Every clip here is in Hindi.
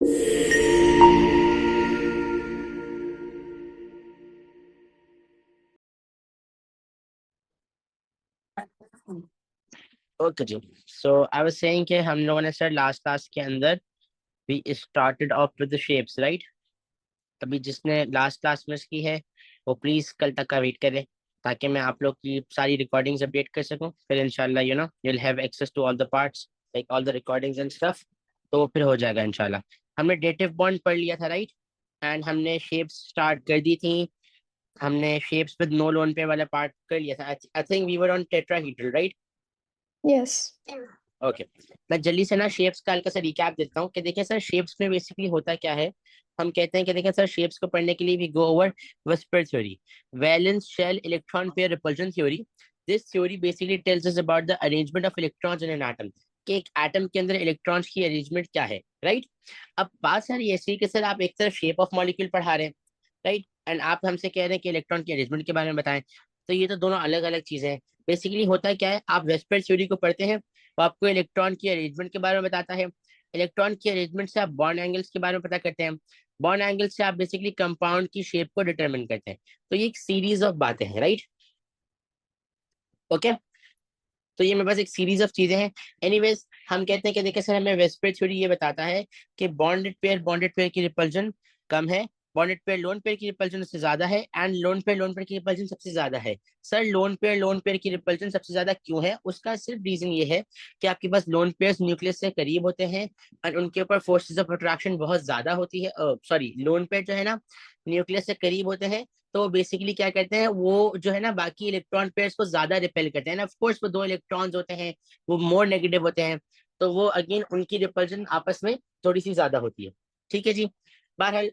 ओके जी, सो आई वाज सेइंग कि हम लोगों ने सर लास्ट क्लास के अंदर we started off with the shapes, right. अभी जिसने लास्ट क्लास मिस की है वो प्लीज कल तक का वेट करे, ताकि मैं आप लोग की सारी रिकॉर्डिंग्स अपडेट कर सकूं। फिर इंशाल्लाह you will have access to all the parts, like all the recordings and stuff. तो वो फिर हो जाएगा इंशाल्लाह। हमने डेटिव बॉन्ड पढ़ लिया था, राइट। एंड हमने शेप्स स्टार्ट कर दी थी। हमने शेप्स विद नो लोन पे वाला पार्ट कर लिया था। I think we were on tetrahedral, right. Yes. Okay, मैं जल्दी से ना शेप्स का हल्का सा रिकैप देता हूँ कि देखिए सर शेप्स में बेसिकली होता क्या है। हम कहते हैं कि देखिए सर शेप्स को पढ़ने के लिए we go over VSEPR theory, valence shell electron pair repulsion theory. This theory basically tells us about the arrangement of electrons in an atom, कि एक एटम के अंदर इलेक्ट्रॉन्स की अरेंजमेंट क्या है, राइट। अब बात सर ये ऐसी कि सर आप एक तरफ शेप ऑफ मॉलिक्यूल पढ़ा रहे हैं, राइट, एंड आप हमसे कह रहे हैं कि इलेक्ट्रॉन की अरेंजमेंट के बारे में बताएं। तो ये तो दोनों अलग अलग चीजें हैं। बेसिकली होता क्या है, आप वेस्पर थ्योरी को पढ़ते हैं, वो आपको इलेक्ट्रॉन की अरेंजमेंट के बारे में बताता है। इलेक्ट्रॉन की अरेंजमेंट से आप बॉन्ड एंगल्स के बारे में पता करते हैं। बॉन्ड एंगल से आप बेसिकली कंपाउंड की शेप को डिटरमिन करते हैं। तो ये एक सीरीज ऑफ बातें हैं, राइट। ओके, तो ये मेरे पास एक सीरीज ऑफ चीजें हैं। एनीवेज, हम कहते हैं कि देखिए सर हमें वेस्पर थ्योरी ये बताता है कि बॉन्डेड पेयर की रिपल्जन कम है, बॉन्डेड पेयर लोन पेयर की रिपल्जन उससे ज्यादा है, एंड लोन पेयर की रिपल्जन सबसे ज्यादा है। सर लोन पेयर की रिपल्जन सबसे ज्यादा क्यों है, उसका सिर्फ रीजन ये है कि आपके पास लोन पेयर्स न्यूक्लियस से करीब होते हैं और उनके ऊपर फोर्सेस ऑफ अट्रैक्शन बहुत ज्यादा होती है। सॉरी, लोन पेयर जो है ना न्यूक्लियस से करीब होते हैं, तो बेसिकली क्या करते हैं, वो जो है ना बाकी इलेक्ट्रॉन पेयर्स को ज्यादा रिपेल करते हैं ना। ऑफ कोर्स वो दो इलेक्ट्रॉन्स होते हैं, वो मोर नेगेटिव होते हैं, तो वो अगेन उनकी रिपल्जन आपस में थोड़ी सी ज्यादा होती है। ठीक है जी। बहरहाल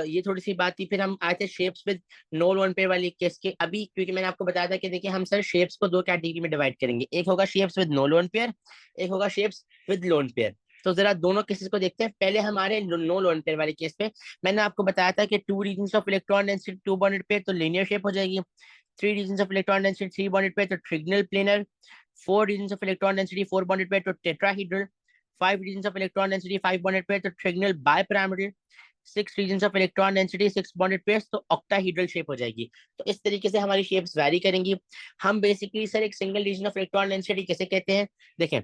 ये थोड़ी सी बात थी। फिर हम आए थे shapes with no lone pair वाली केस के। अभी क्योंकि मैंने आपको बताया था कि देखिए हम सर शेप्स को दो कैटेगरी में डिवाइड करेंगे, एक होगा shapes with no lone pair, एक होगा शेप्स विद लोन पेयर। तो जरा दोनों केसेस को देखते हैं। पहले हमारे नो लोन पेयर वाले केस पे मैंने आपको बताया था कि two regions of electron density two bonded pair तो लीनियर शेप हो जाएगी, three regions of electron density three bonded pair तो trigonal planar, four regions of electron density four bonded pair तो tetrahedral, five regions of electron density five bonded pair तो trigonal bipyramidal, six regions of electron density six bonded pairs तो ऑक्टाहीड्रल शेप हो जाएगी। तो इस तरीके से हमारी शेप्स वैरी करेंगी। हम बेसिकली सर एक single region of electron density कैसे कहते हैं, देखें,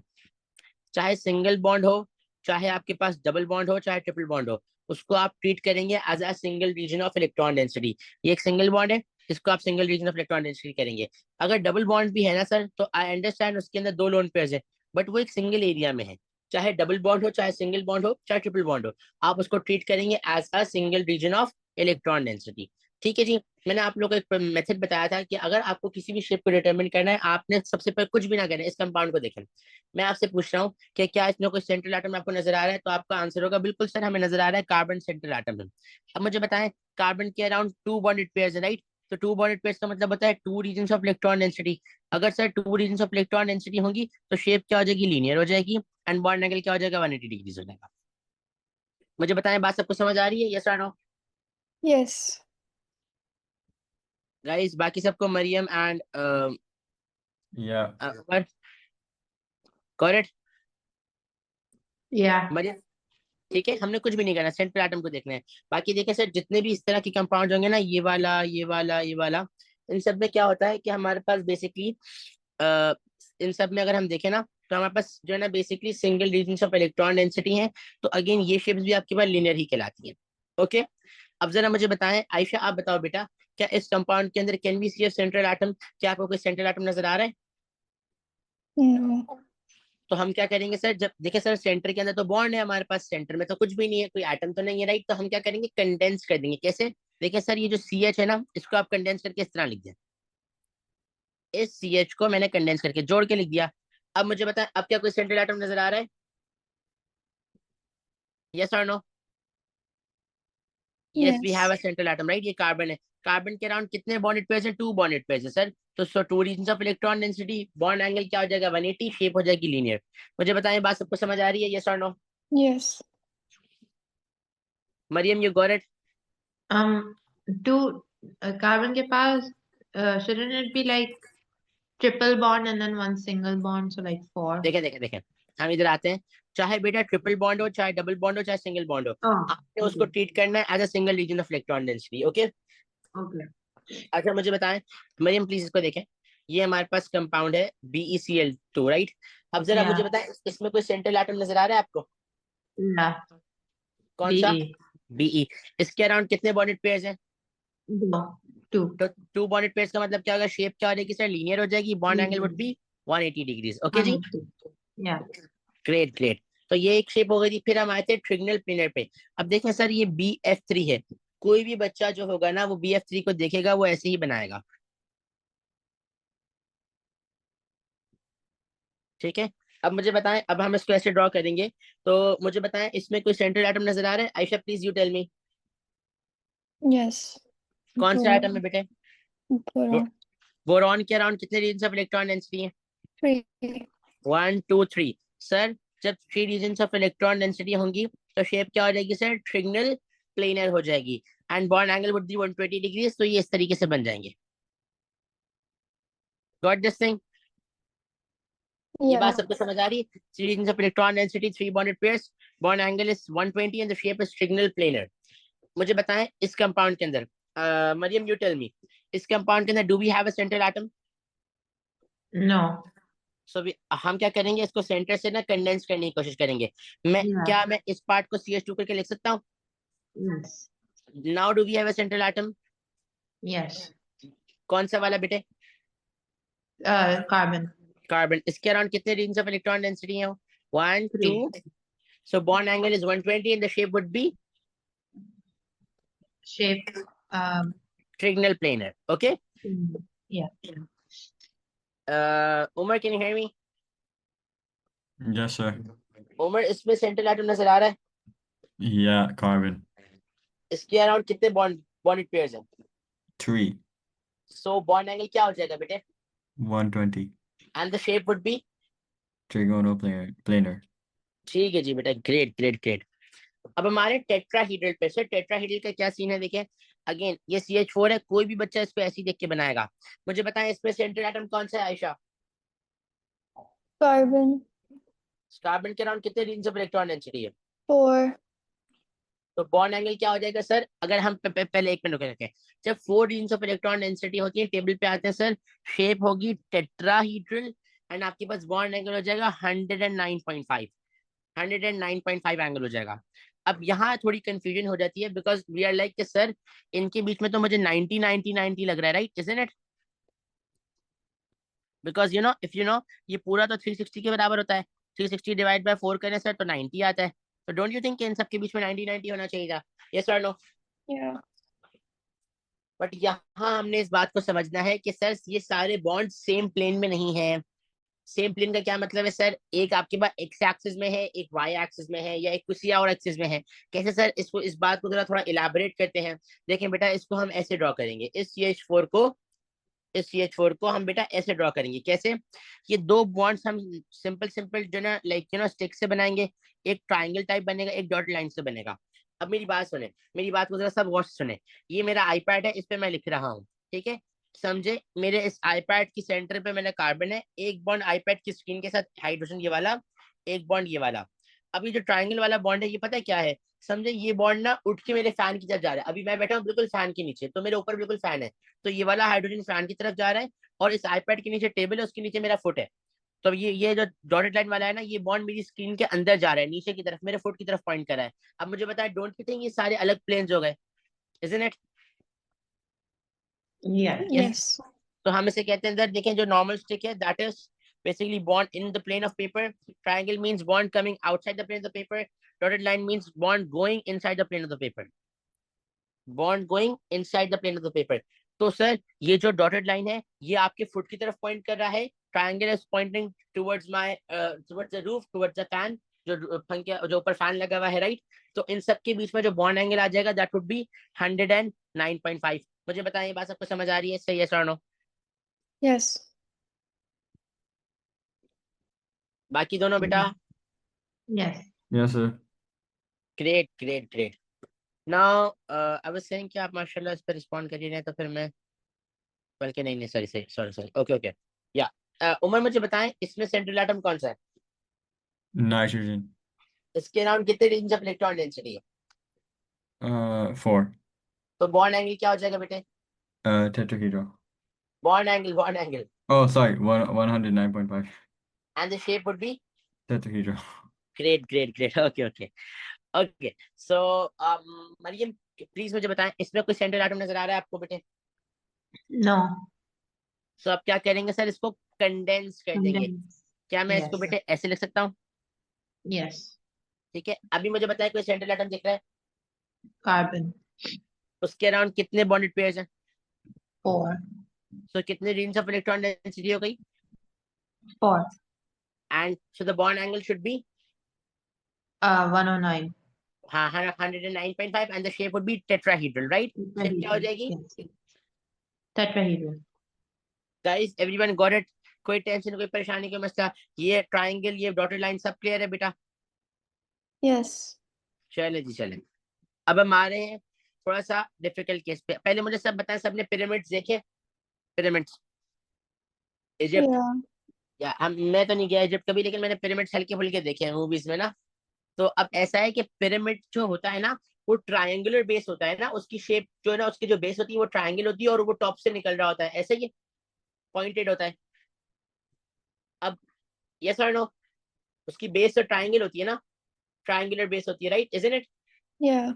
चाहे सिंगल बॉन्ड हो, चाहे आपके पास डबल बॉन्ड हो, चाहे ट्रिपल बॉन्ड हो, उसको आप ट्रीट करेंगे as a single region of electron density. ये एक सिंगल बॉन्ड है, इसको आप single region of electron density करेंगे। अगर डबल बॉन्ड भी है ना सर, तो आई अंडरस्टैंड उसके अंदर दो लोन पेयर्स है, बट वो एक सिंगल एरिया में है। चाहे डबल बॉन्ड हो, चाहे सिंगल बॉन्ड हो, चाहे ट्रिपल बॉन्ड हो, आप उसको ट्रीट करेंगे as a single region of electron density. ठीक है जी। मैंने आप लोगों को एक मेथड बताया था कि अगर आपको किसी भी शेप को डिटरमिन करना है, आपने सबसे पहले कुछ भी ना करना है, इस कंपाउंड को देखें। मैं आपसे पूछ रहा हूँ कि क्या इसमें कोई सेंट्रल एटम आपको नजर आ रहा है, तो आपका आंसर होगा बिल्कुल सर हमें नजर आ रहा है कार्बन सेंट्रल एटम है। अब मुझे बताएं, कार्बन के अराउंड टू बॉन्डेड पेयर्स है, राइट। तो टू बॉन्डेड पेयर्स का मतलब होता है two regions of electron density. अगर sir two regions of electron density होगी तो शेप क्या हो जाएगी, लीनियर हो जाएगी, एंड बॉन्ड एंगल क्या हो जाएगा, 180 डिग्री हो जाएगा। मुझे बताएं बात सबको समझ आ रही है, यस और नो यस। गाइस। बाकी सबको मरियम एंड Yeah. करेक्ट या। मरियम। ठीक है, हमने कुछ भी नहीं करना, सेंट्रल एटम को देखना है। बाकी देखिए सर जितने भी इस तरह के कंपाउंड होंगे ना, ये वाला ये वाला ये वाला, इन सब में क्या होता है कि हमारे पास बेसिकली इन सब में अगर हम देखें ना, तो हमारे पास जो है ना basically single region of electron density है। तो अगेन ये शेप्स भी आपके पास लिनियर ही कहलाती है। ओके, अब जरा मुझे बताएं, आयशा आप बताओ बेटा, क्या इस कंपाउंड के अंदर can we see central atom, क्या आपको कोई सेंट्रल एटम नजर आ रहा है? नो। तो हम क्या करेंगे सर, जब देखिए सर सेंटर के अंदर तो बॉन्ड है, हमारे पास सेंटर में तो कुछ भी नहीं है, कोई एटम तो नहीं है, राइट। तो हम क्या करेंगे, कंडेंस कर देंगे। कैसे, देखिए सर ये जो सी एच है ना, इसको आप कंडेंस करके इस तरह लिख दें। इस सी एच को मैंने कंडेंस करके जोड़ के लिख दिया। अब मुझे बताएं, अब क्या कोई सेंट्रल एटम नजर आ रहा है, यस और no? Yes, we have a yes. Central atom, right. ये कार्बन है। कार्बन के अराउंड कितने बॉन्डेड पेयर्स हैं, टू बॉन्डेड पेयर्स है सर। तो two region of electron density, bond angle क्या हो जाएगा, 180, शेप हो जाएगी लीनियर। मुझे बताएं बात सबको समझ आ रही है, यस और no? Yes. Mariam, you got it? Two carbon के पास shouldn't it be like triple bond and then one single bond, so like four? देखें देखें देखें, हम इधर आते हैं। चाहे बेटा ट्रिपल बॉन्ड हो, चाहे डबल बॉन्ड हो, चाहे सिंगल बॉन्ड हो, Oh, आपने उसको ट्रीट करना है as a single region of electron density. Okay, okay. अच्छा मुझे बताएं, मरियम प्लीज इसको देखें, ये हमारे पास कंपाउंड है BeCl2, राइट। अब जरा मुझे Yeah. बताएं, इसमें कोई सेंट्रल एटम नजर आ रहा है आपको? Yeah. कौन सा? BE. Be। इसके अराउंड कितने बॉन्डेड पेयर्स हैं? No. 2. तो 2 बॉन्डेड पेयर्स का मतलब क्या होगा? शेप क्या हो जाएगी सर? लीनियर हो जाएगी। Bond angle would be 180 degrees. Okay जी, 180. Yeah. Great great. तो ये एक शेप हो गई थी। फिर हम आए थे ट्रिगनल प्लेनर पे। अब देखें सर, ये BF3 है। कोई भी बच्चा जो होगा ना, वो BF3 को देखेगा, वो ऐसे ही बनाएगा, ठीक है। अब मुझे बताएं, अब हम इसको ऐसे ड्रॉ करेंगे, तो मुझे बताएं इसमें कोई सेंट्रल एटम नजर आ रहा है? Ayesha please you tell me, Yes. कौन सा एटम है Boron. बेटे? Boron. बोरॉन के अराउंड कितने रीजन ऑफ इलेक्ट्रॉन डेंसिटी है? 3. 1 2 3। सर जब 3 रीजन ऑफ इलेक्ट्रॉन डेंसिटी होंगी, तो शेप क्या हो जाएगी सर? ट्रिगनल प्लेनर हो जाएगी। And bond angle would be 120 degrees. तो ये इस तरीके से बन जाएंगे। Got this thing? ये बात Yeah. सबको समझ आ रही है? 3 region of electron density, 3 bonded pairs, bond angle is 120 and the shape is trigonal planar. मुझे बताएं इस कंपाउंड के अंदर, मरियम यू टेल मी, इस कंपाउंड के अंदर do we have a central atom? No. So हम क्या करेंगे, इसको सेंटर से ना कंडेंस करने की कोशिश करेंगे। Yeah. मैं इस पार्ट को CH2 करके लिख सकता हूँ? Yes. Now do we have a central atom? Yes. कौन सा वाला बेटे? Carbon. कार्बन। इसके अराउंड कितने रीजन ऑफ इलेक्ट्रॉन डेंसिटी है? 1 2। 3. So bond angle is 120 and the shape would be Shape. Trigonal planar. Okay, Yeah. Umar can you hear me? Yes, sir. Umar, इसमें सेंट्रल एटम नजर आ रहा है? Yeah, carbon. इसके अराउंड कितने बॉन्डेड पेयर्स हैं? 3. सो बॉन्ड एंगल क्या हो जाएगा बेटे? 120. And the shape would B? Trigonal planar. ठीक है जी बेटा, ग्रेट ग्रेट ग्रेट। अब हमारे टेट्राहीड्रल पे, सर टेट्राहीड्रल का क्या सीन है? देखिए अगेन, ये CH4 है। कोई भी बच्चा इसको ऐसे ही देख के बनाएगा। मुझे बताएं इसमें सेंट्रल एटम कौन सा है आयशा? Carbon. कार्बन के अराउंड कितने रीजन ऑफ इलेक्ट्रॉन डेंसिटी है? 4. तो बॉन्ड एंगल क्या हो जाएगा सर? अगर हम पहले एक मिनट रखें, जब 4 रीजन ऑफ इलेक्ट्रॉन डेंसिटी होती है, टेबल पे आते हैं सर, शेप होगी टेट्राहीड्रल एंड आपके पास बॉन्ड एंगल हो जाएगा 109.5। 109.5 एंगल हो जाएगा। अब यहाँ थोड़ी कंफ्यूजन हो जाती है, because we are like sir इनके बीच में तो मुझे 90 90 90 लग रहा है, right isn't it? Because if ये पूरा तो 360 के बराबर होता है। 360 डिवाइड बाय 4 करें सर तो 90 आता है। तो डोंट यू थिंक इन सबके बीच में 90 90 होना चाहिए था? यस और नो? Yeah. बट यहाँ हमने इस बात को समझना है कि सर ये सारे बॉन्ड सेम प्लेन में नहीं है। सेम प्लेन का क्या मतलब है सर? एक आपके पास एक्स एक्सिस में है, एक वाई एक्सिस में है, या एक किसी और एक्सिस में है। कैसे सर? इसको, इस बात को जरा थोड़ा इलाबोरेट करते हैं। देखें बेटा, इसको हम ऐसे ड्रॉ करेंगे, इस CH4 को हम बेटा ऐसे ड्रॉ करेंगे। कैसे? ये 2 बॉन्ड्स हम सिंपल सिंपल जो ना लाइक स्टिक से बनाएंगे। एक ट्राइंगल टाइप बनेगा, एक डॉट लाइन से बनेगा। अब मेरी बात सुने, मेरी बात को जरा सब गौर से सुने। ये मेरा आईपैड है, इस पे मैं लिख रहा हूँ, ठीक है? समझे? मेरे इस आईपैड की सेंटर पे मेरा कार्बन है, एक बॉन्ड आईपैड की स्क्रीन के साथ हाइड्रोजन ये वाला, एक बॉन्ड ये वाला। अभी जो ट्राइंगल वाला बॉन्ड है, ये पता है क्या है? समझे? ये बॉन्ड ना उठ के मेरे फैन की तरफ जा रहा है। अभी मैं बैठा हूँ बिल्कुल फैन के नीचे, तो मेरे ऊपर बिल्कुल फैन है। तो ये वाला हाइड्रोजन फैन की तरफ जा रहा है, और इस आईपैड के नीचे टेबल है, उसके नीचे मेरा फुट है। तो ये जो डॉटेड लाइन वाला है ना, ये बॉन्ड मेरी स्क्रीन के अंदर जा रहा है, नीचे की तरफ, मेरे फुट की तरफ पॉइंट कर रहा है। अब मुझे बताया, डोंट यू थिंक ये सारे अलग प्लेन्स हो गए? Isn't it? Yeah. Yes. तो हम इसे कहते हैं, इधर देखें, जो नॉर्मल स्टिक है that is basically bond in the plane of paper. Triangle means bond coming outside the plane of the paper. Dotted line means bond going inside the plane of the paper. Bond going inside the plane of the paper. तो सर ये जो डॉटेड लाइन है, ये आपके फुट की तरफ पॉइंट कर रहा है। Triangle is pointing towards my towards the roof, towards the fan, जो पंखे जो ऊपर फैन लगा हुआ है, राइट? तो इन सब के बीच में जो बॉन्ड एंगल आ जाएगा दैट वुड बी 109.5। मुझे बताएं, ये बात सबको समझ आ रही है? सही, यस और नो? Yes. बाकी दोनों बेटा? Yes. Yes, sir. Great great great. Now I was saying कि आप माशाल्लाह इस पर रिस्पॉन्ड कर ही रहे हैं, तो फिर मैं, बल्कि नहीं नहीं, sorry sorry sorry sorry, okay okay, या उमर मुझे बताएं इसमें सेंट्रल एटम कौन सा है? Nitrogen. इसके अराउंड कितने रेंज ऑफ इलेक्ट्रॉन डेंसिटी है? 4. तो बॉन्ड एंगल क्या हो जाएगा बेटे? Tetrahedral. Bond angle Oh, sorry. 109.5. And the shape would be Tetrahedral. Great okay so Mariam please मुझे बताएं, इसमें कोई सेंट्रल एटम नजर आ रहा है आपको बेटे? No. सो आप क्या करेंगे सर, इसको कंडेंस कर देंगे। Condense. क्या मैं इसको Yes. बेटे ऐसे लिख सकता हूँ? Yes. ठीक है, अभी मुझे बताएं कोई सेंट्रल एटम दिख रहा है, Carbon. उसके अराउंड कितने बॉन्डेड पेयर्स हैं? 4. सो कितने रेंज ऑफ इलेक्ट्रॉन डेंसिटी हो गई? 4. And so the bond angle should be 109. हाँ 109.5 and the shape would B tetrahedral, right? Shape क्या हो Tetrahedral. जाएगी? Yes. Tetrahedral. Guys everyone got it? कोई टेंशन, कोई परेशानी, कोई मसला? ये ट्रायंगल, ये डॉटेड लाइन सब क्लियर है बेटा? Yes. चले जी चले, अब हम आ रहे हैं थोड़ा सा डिफिकल्ट केस पे। पहले मुझे सब बताएं, सबने पिरामिड्स देखे? Pyramids Egypt, Yeah. या हम, मैं तो नहीं गया इजिप्ट कभी, लेकिन मैंने पिरामिड्स हल्के फुल्के देखे हैं मूवीज में ना। तो अब ऐसा है कि पिरामिड जो होता है ना, वो ट्रायंगुलर बेस होता है ना, उसकी शेप जो है ना, उसकी जो बेस होती है वो ट्रायंगल होती है और वो टॉप से निकल रहा होता है, ऐसे ही पॉइंटेड होता है। अब यस और नो, उसकी बेस तो ट्रायंगल होती है ना, ट्रायंगुलर बेस होती है, राइट इजंट इट? Yeah.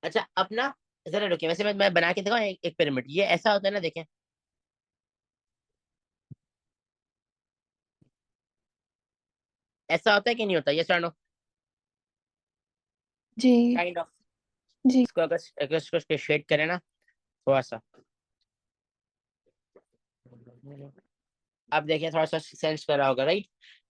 अच्छा अब ना जरा रुकिए, वैसे मैं बना के दिखाऊं एक पिरामिड, ये ऐसा होता है ना, देखें ऐसा होता है कि नहीं होता, यस और नो? जी काइंड ऑफ। जी इसको अगर इसको शेड करें ना थोड़ा सा, अब देखिए थोड़ा सा सेंस कर रहा होगा, राइट?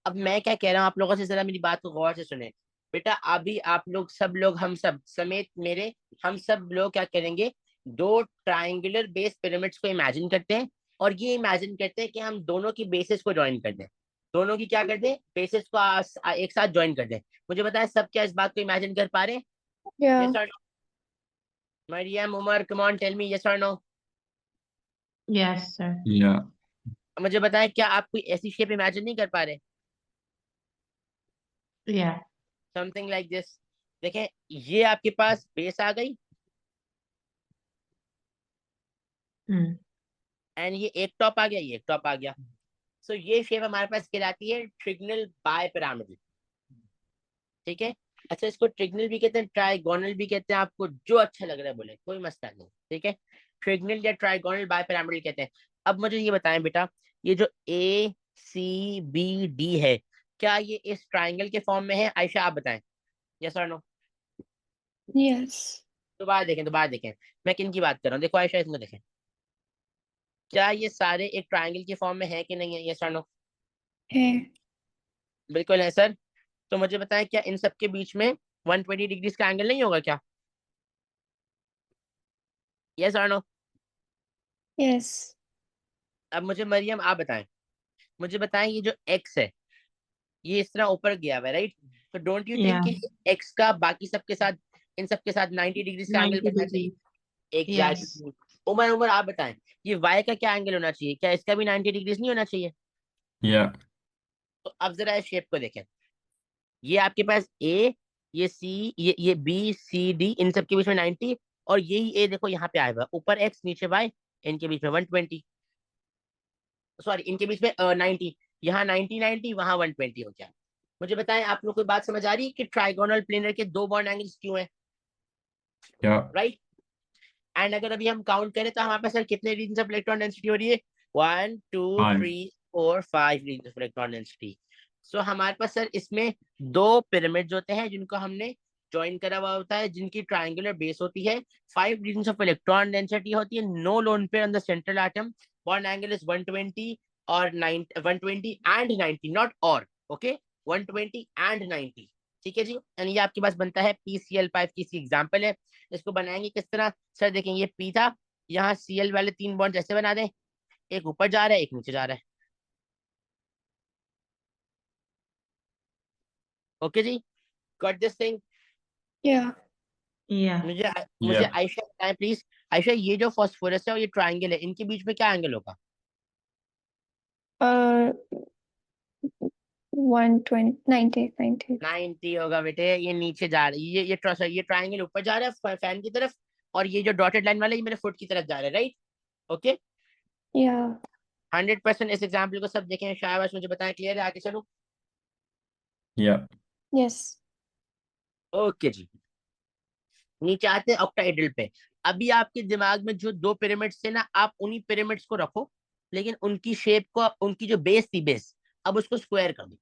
अब मैं क्या कह रहा हूँ आप लोगों से, जरा मेरी बात को गौर से सुने बेटा। अभी आप लोग सब लोग, हम सब समेत मेरे, हम सब लोग क्या करेंगे, दो ट्रायंगुलर बेस पिरामिड्स को इमेजिन करते हैं, और ये इमेजिन करते हैं कि हम दोनों की बेसिस को ज्वाइन कर दें, दोनों की क्या कर दें, बेसिस को एक साथ ज्वाइन कर दें। मुझे बताएं सब क्या इस बात को इमेजिन कर पा रहे हैं? yeah यस और no? Mariam, Umar, come on tell me yes और नो। Yes, sir. Yeah. मुझे बताएं क्या आप कोई ऐसी शेप इमेजिन नहीं कर पा रहे? Yeah. Something like this. देखें ये आपके पास बेस आ गई, Hmm. एंड ये एक टॉप आ गया, ये एक टॉप आ गया। सो ये शेप हमारे पास कहलाती है ट्रिगनल बाय पिरामिडल, ठीक है? अच्छा इसको ट्रिगनल भी कहते हैं, ट्राइगोनल भी कहते हैं, आपको जो अच्छा लग रहा है बोले, कोई मसला नहीं, ठीक है? ट्रिगनल या ट्राइगोनल बाय पिरामिडल कहते हैं। अब मुझे ये बताएं बेटा, ये जो ए सी बी डी है, क्या ये इस ट्राइंगल के फॉर्म में है? आयशा आप बताएं, यस और नो? yes दोबारा देखें मैं किन की बात कर रहा हूँ, देखो आयशा इसमें देखें, क्या ये सारे एक ट्राइंगल के फॉर्म में है कि नहीं है, यस और नो? है बिल्कुल है सर। तो मुझे बताएं क्या इन सब के बीच में 120 डिग्रीज का एंगल नहीं होगा क्या, यस और नो? yes अब मुझे मरियम आप बताएं, मुझे बताएं ये जो एक्स है ये इस तरह ऊपर गया हुआ है, राइट? तो डोंट यू थिंक Yeah. कि एक्स का बाकी सबके साथ, इन सबके साथ 90 डिग्रीज का एंगल 90 बनना चाहिए? degree. Yes. Exactly. Umar Umar आप बताएं, ये वाई का क्या एंगल होना चाहिए, क्या इसका भी 90 डिग्रीज नहीं होना चाहिए? Yeah. तो अब जरा इस शेप को देखें, ये आपके पास ए, ये सी, ये बी सी डी, इन सब के बीच में 90, और यही ए देखो यहाँ पे आया हुआ, ऊपर एक्स नीचे वाई, इनके बीच में 120, सॉरी इनके बीच में 90, यहाँ 90 90, वहां 120 हो गया। मुझे बताएं आप लोग को बात समझ आ रही है कि ट्राइगोनल प्लेनर के दो बॉन्ड एंगल्स क्यों हैं, Yeah. राइट? एंड अगर अभी हम काउंट करें तो हमारे पास सर कितने रीजन ऑफ इलेक्ट्रॉन डेंसिटी हो रही है? 1 2 5. 3 4 5 रीजन ऑफ इलेक्ट्रॉन डेंसिटी। सो हमारे पास सर इसमें दो पिरामिड्स होते हैं जिनको हमने ज्वाइन करा हुआ होता है, जिनकी ट्रायंगुलर बेस होती है, 5 रीजन ऑफ इलेक्ट्रॉन डेंसिटी होती है, no lone pair on the central atom, bond angle is 120 और 120 एंड 90, नॉट और, ओके, 120 एंड 90, ठीक है जी? एंड ये आपके पास बनता है PCl5 की सी एग्जांपल है। इसको बनाएंगे किस तरह सर, देखेंगे ये पी था, यहाँ Cl वाले 3 बॉन्ड ऐसे बना दें, एक ऊपर जा रहा है एक नीचे जा रहा है, ओके जी? Got this thing? yeah Yeah. मुझे Yeah. आयशा बताएं प्लीज, आयशा ये जो फास्फोरस है और ये ट्रायंगल है, इनके बीच में क्या एंगल होगा? uh 120, 90. 90 होगा बेटे। ये नीचे जा रहा है, ये ट्रायंगल ऊपर जा रहा है फैन की तरफ, और ये जो डॉटेड लाइन वाला है ये मेरे फुट की तरफ जा रहा है, राइट? Okay, Yeah. 100% इस एग्जाम्पल को सब देखें, शाबाश, मुझे बताएं, क्लियर है? आगे चलो। Yeah. Yes. ओके जी, नीचे आते हैं ऑक्टाहेड्रल पे। अभी आपके दिमाग में जो दो पिरामिड्स थे ना, आप उन्हीं पिरामिड्स को रखो, लेकिन उनकी शेप को, उनकी जो बेस थी, बेस, अब उसको स्क्वायर कर दो।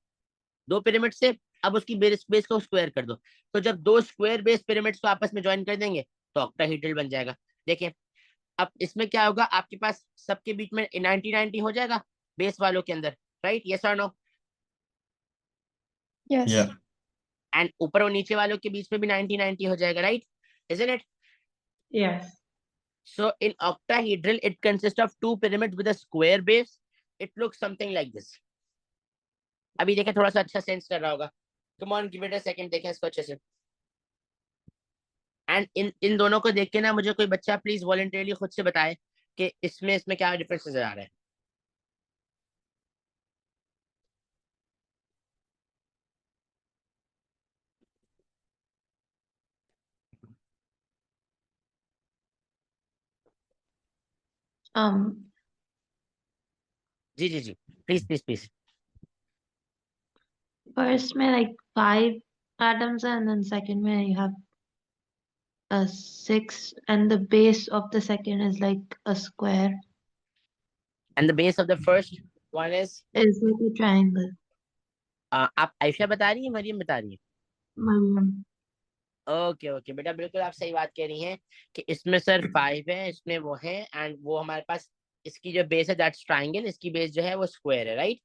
दो पिरामिड से अब उसकी बेस को स्क्वायर कर दो। तो जब दो स्क्वायर बेस पिरामिड्स को आपस में ज्वाइन कर देंगे तो ऑक्टाहेड्रल बन जाएगा। देखिए, अब इसमें क्या होगा, आपके पास सबके बीच में 90-90 हो जाएगा बेस वालों के अंदर, राइट? यस और नो? Yes. Yeah. एंड ऊपर और नीचे वालों के बीच में भी 90-90 हो जाएगा, right? Isn't it? Yes. So in octahedral, it consists of two pyramids with a square base. It looks something like this. अभी देखें, थोड़ा सा अच्छा सेंस कर रहा होगा। Come on, give it a second, देखें इसको अच्छे से। एंड इन दोनों को देख के ना, मुझे कोई बच्चा प्लीज वॉलंटरीली खुद से बताए कि इसमें क्या डिफरेंस नजर आ रहा है। जी जी जी, प्लीज प्लीज प्लीज। First में like 5 atoms and then second में you have a 6 and the base of the second is like a square. And the base of the first one is, Is like a triangle. आप आयशा बता रही है, मरियम बता रही है? Mariam. ओके ओके बेटा, बिल्कुल आप सही बात कह रही हैं कि इसमें सर 5 है, इसमें वो है, एंड वो हमारे पास इसकी जो बेस है दैट्स ट्राइंगल, इसकी बेस जो है वो स्क्वायर है, राइट?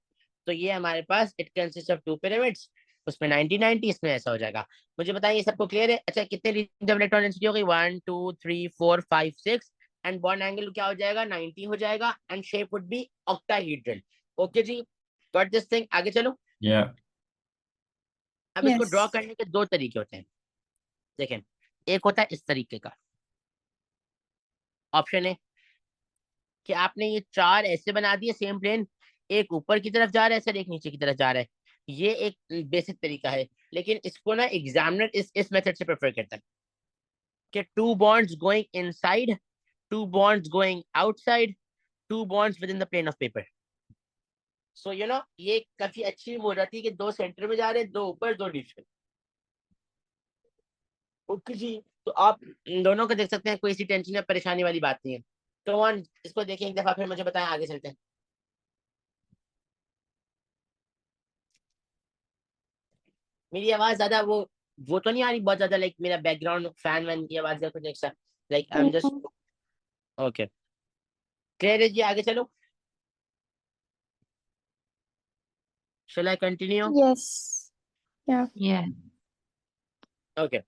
तो ये हमारे पास it consist of two pyramids, उसमें 90-90, इसमें ऐसा हो जाएगा। मुझे बताइए, सबको क्लियर है? अच्छा, कितने रीजन ऑफ इलेक्ट्रॉन डेंसिटी हो गई? 1 2 3 4 5 6, एंड बॉन्ड एंगल क्या हो जाएगा? 90 हो जाएगा, and shape would be octahedral. Okay जी, गॉट दिस थिंग? आगे चलो। Yeah. अब इसको ड्रॉ Yes. करने के दो तरीके होते हैं, देखें। एक होता है इस तरीके का, ऑप्शन है कि आपने ये चार ऐसे बना दिए सेम प्लेन, एक ऊपर की तरफ जा रहा है सर, एक नीचे की तरफ जा रहा है। ये एक बेसिक तरीका है, लेकिन इसको ना एग्जामिनर इस मेथड से प्रेफर करता है कि two bonds going inside, two bonds going outside, two bonds within the plane of paper. So you know, ये काफी अच्छी वो रहती है कि दो सेंटर में जा रहे हैं, दो ऊपर दो नीचे। ओके जी, तो आप इन दोनों को देख सकते हैं, कोई सी टेंशन या परेशानी वाली बात नहीं है। तो वन इसको देखें एक दफा, फिर मुझे बताएं, आगे चलते हैं। मेरी आवाज ज्यादा वो तो नहीं आ रही बहुत ज्यादा, लाइक मेरा बैकग्राउंड फैन वैन की आवाज या कुछ ऐसा? Like I am just Mhm. Okay, clear है जी? आगे चलो, shall I continue? Yes. Yeah. Yeah. Okay,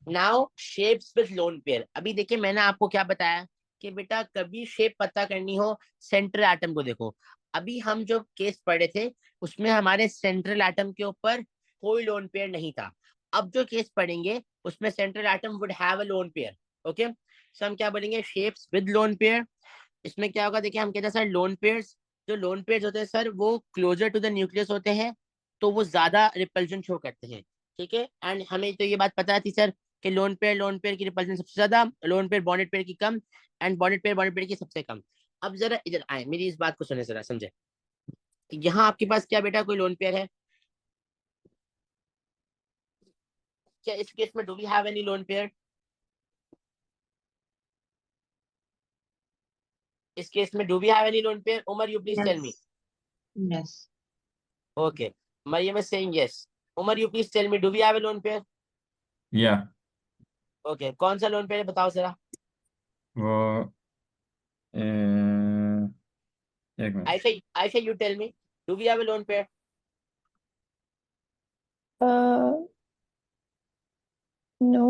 now shapes with lone pair. अभी देखिए, मैंने आपको क्या बताया कि बेटा कभी शेप पता करनी हो, सेंट्रल एटम को देखो। अभी हम जो केस पढ़े थे उसमें हमारे सेंट्रल एटम के ऊपर कोई लोन पेयर नहीं था। अब जो केस पढ़ेंगे उसमें central atom would have a lone pair. Okay, so हम क्या बोलेंगे? Shapes with lone pair. इसमें क्या होगा, देखिए, हम कहते हैं सर लोन पेयर्स, जो लोन पेयर्स होते हैं सर वो क्लोजर टू द न्यूक्लियस होते हैं, तो वो ज्यादा रिपल्जन शो करते हैं, ठीक है? एंड हमें तो ये बात पता थी सर कि लोन पेयर की रिपल्जन सबसे ज्यादा, लोन पेयर बॉन्डेड पेयर की कम, एंड बॉन्डेड पेयर की सबसे कम। अब जरा इधर आए, मेरी इस बात को सुने जरा, समझे। यहाँ आपके पास क्या बेटा कोई लोन पेयर है क्या? इस केस में do we have any lone pair? इस केस में do we have any lone pair? Umar, you please tell me. Yes. Yes. Okay, Mariam is saying yes. Umar, you please tell me, do we have a lone pair? Yeah. Okay, कौन सा लोन पेयर है बताओ जरा। वो एक minute. Aisha, you tell me, do we have a lone pair? No.